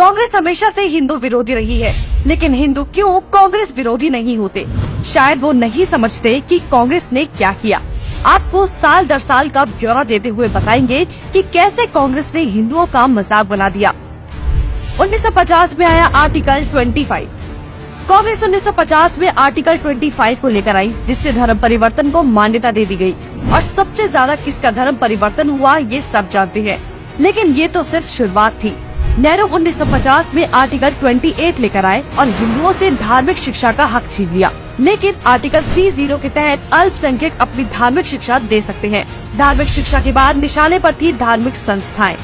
कांग्रेस हमेशा से हिंदू विरोधी रही है, लेकिन हिंदू क्यों कांग्रेस विरोधी नहीं होते? शायद वो नहीं समझते कि कांग्रेस ने क्या किया। आपको साल दर साल का ब्यौरा देते हुए बताएंगे कि कैसे कांग्रेस ने हिंदुओं का मजाक बना दिया। 1950 में आया आर्टिकल 25। कांग्रेस 1950 में आर्टिकल 25 को लेकर आई, जिससे धर्म परिवर्तन को मान्यता दे दी गई। और सबसे ज्यादा किसका धर्म परिवर्तन हुआ ये सब जानते हैं, लेकिन ये तो सिर्फ शुरुआत थी। नेहरू 1950 में आर्टिकल 28 लेकर आए और हिंदुओं से धार्मिक शिक्षा का हक छीन लिया। लेकिन आर्टिकल 30 के तहत अल्पसंख्यक अपनी धार्मिक शिक्षा दे सकते हैं। धार्मिक शिक्षा के बाद निशाने पर थी धार्मिक संस्थाएं।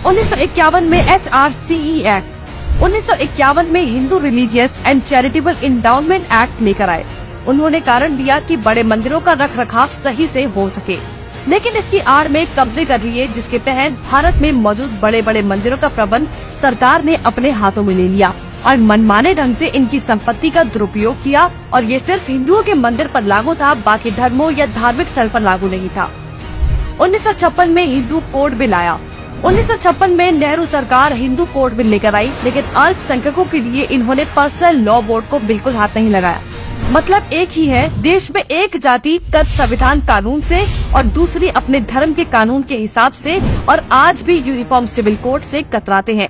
1951 में HRCE एक्ट, 1951 में Hindu religious and charitable endowment act लेकर आए। उन्होंने कारण दिया कि बड़े मंदिरों का रखरखाव सही से हो सके, लेकिन इसकी आड़ में कब्जे कर लिए, जिसके तहत भारत में मौजूद बड़े बड़े मंदिरों का प्रबंध सरकार ने अपने हाथों में ले लिया और मनमाने ढंग से इनकी संपत्ति का दुरुपयोग किया। और ये सिर्फ हिंदुओं के मंदिर पर लागू था, बाकी धर्मों या धार्मिक स्थल पर लागू नहीं था। 1956 में हिंदू कोड बिल आया। 1956 में नेहरू सरकार हिंदू कोड बिल लेकर आई, लेकिन अल्पसंख्यकों के लिए इन्होंने पर्सनल लॉ बोर्ड को बिल्कुल हाथ नहीं लगाया। मतलब एक ही है, देश में एक जाति तत् संविधान कानून से और दूसरी अपने धर्म के कानून के हिसाब से, और आज भी यूनिफॉर्म सिविल कोड से कतराते हैं।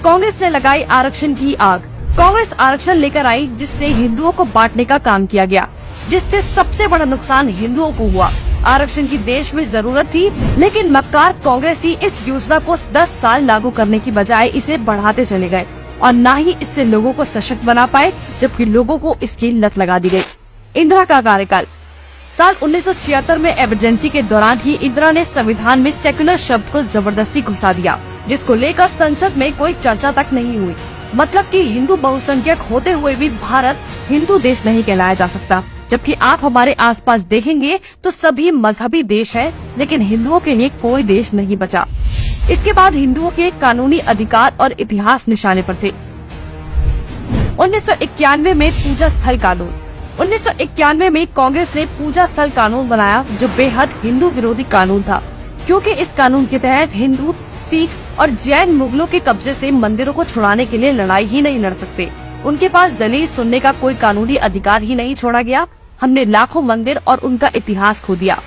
कांग्रेस ने लगाई आरक्षण की आग। कांग्रेस आरक्षण लेकर आई, जिससे हिंदुओं को बांटने का काम किया गया, जिससे सबसे बड़ा नुकसान हिंदुओं को हुआ। आरक्षण की देश में जरूरत थी, लेकिन मक्कार कांग्रेसी इस योजना को 10 साल लागू करने की बजाय इसे बढ़ाते चले गए और न ही इससे लोगों को सशक्त बना पाए, जबकि लोगों को इसकी लत लगा दी गई। इंदिरा का कार्यकाल। साल 1976 में इमरजेंसी के दौरान ही इंदिरा ने संविधान में सेक्युलर शब्द को जबरदस्ती घुसा दिया, जिसको लेकर संसद में कोई चर्चा तक नहीं हुई। मतलब कि हिंदू बहुसंख्यक होते हुए भी भारत हिंदू देश नहीं कहलाया जा सकता, जबकि आप हमारे आसपास देखेंगे तो सभी मजहबी देश हैं, लेकिन हिंदुओं के लिए कोई देश नहीं बचा। इसके बाद हिंदुओं के कानूनी अधिकार और इतिहास निशाने पर थे। 1991 में पूजा स्थल कानून। 1991 में कांग्रेस ने पूजा स्थल कानून बनाया, जो बेहद हिंदू विरोधी कानून था, क्योंकि इस कानून के तहत हिंदू, सिख और जैन मुगलों के कब्जे से मंदिरों को छुड़ाने के लिए लड़ाई ही नहीं लड़ सकते। उनके पास दलील सुनने का कोई कानूनी अधिकार ही नहीं छोड़ा गया। हमने लाखों मंदिर और उनका इतिहास खो दिया।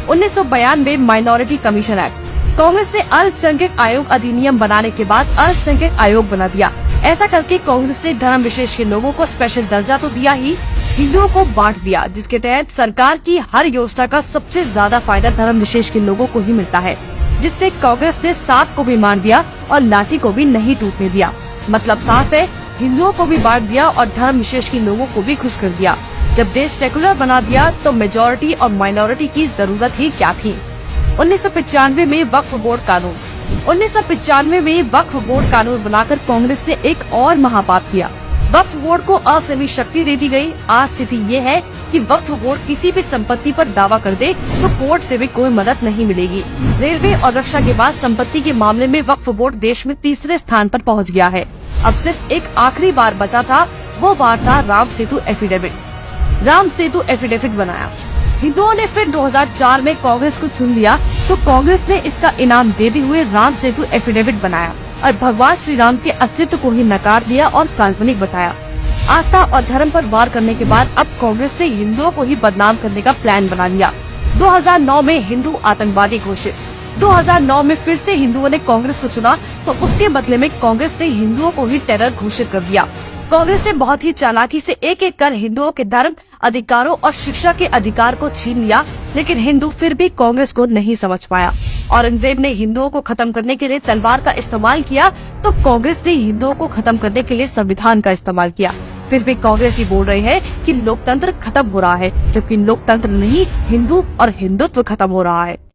1992 माइनॉरिटी कमीशन एक्ट। कांग्रेस ने अल्पसंख्यक आयोग अधिनियम बनाने के बाद अल्पसंख्यक आयोग बना दिया। ऐसा करके कांग्रेस ने धर्म विशेष के लोगों को स्पेशल दर्जा तो दिया ही, हिंदुओं को बांट दिया, जिसके तहत सरकार की हर योजना का सबसे ज्यादा फायदा धर्म विशेष के लोगों को ही मिलता है, जिससे कांग्रेस ने सांप को भी मार दिया और लाठी को भी नहीं टूटने दिया। मतलब साफ है, हिंदुओं को भी बांट दिया और धर्म विशेष के लोगों को भी खुश कर दिया। जब देश सेकुलर बना दिया तो मेजॉरिटी और माइनॉरिटी की जरूरत ही क्या थी। 1995 में वक्फ बोर्ड कानून। 1995 में वक्फ बोर्ड कानून बनाकर कांग्रेस ने एक और महापाप किया। वक्फ बोर्ड को असीमित शक्ति दे दी गई। आज स्थिति ये है कि वक्फ बोर्ड किसी भी संपत्ति पर दावा कर दे तो कोर्ट से भी कोई मदद नहीं मिलेगी। रेलवे और रक्षा के बाद संपत्ति के मामले में वक्फ बोर्ड देश में तीसरे स्थान पर पहुंच गया है। अब सिर्फ एक आखिरी बार बचा था, वो बार था राम सेतु एफिडेविट। राम सेतु एफिडेविट बनाया। हिंदुओं ने फिर 2004 में कांग्रेस को चुन लिया, तो कांग्रेस ने इसका इनाम देते हुए राम सेतु एफिडेविट बनाया और भगवान श्री राम के अस्तित्व को ही नकार दिया और काल्पनिक बताया। आस्था और धर्म पर वार करने के बाद अब कांग्रेस ने हिंदुओं को ही बदनाम करने का प्लान बना लिया। 2009 में हिंदू आतंकवादी घोषित। 2009 में फिर से हिंदुओं ने कांग्रेस को चुना, तो उसके बदले में कांग्रेस ने हिंदुओं को ही टेरर घोषित कर दिया। कांग्रेस ने बहुत ही चालाकी से एक एक कर हिंदुओं के धर्म, अधिकारों और शिक्षा के अधिकार को छीन लिया, लेकिन हिंदू फिर भी कांग्रेस को नहीं समझ पाया। औरंगजेब ने हिंदुओं को खत्म करने के लिए तलवार का इस्तेमाल किया, तो कांग्रेस ने हिंदुओं को खत्म करने के लिए संविधान का इस्तेमाल किया। फिर भी कांग्रेस ही बोल रहे हैं कि लोकतंत्र खत्म हो रहा है, जबकि लोकतंत्र नहीं, हिंदू और हिंदुत्व खत्म हो रहा है।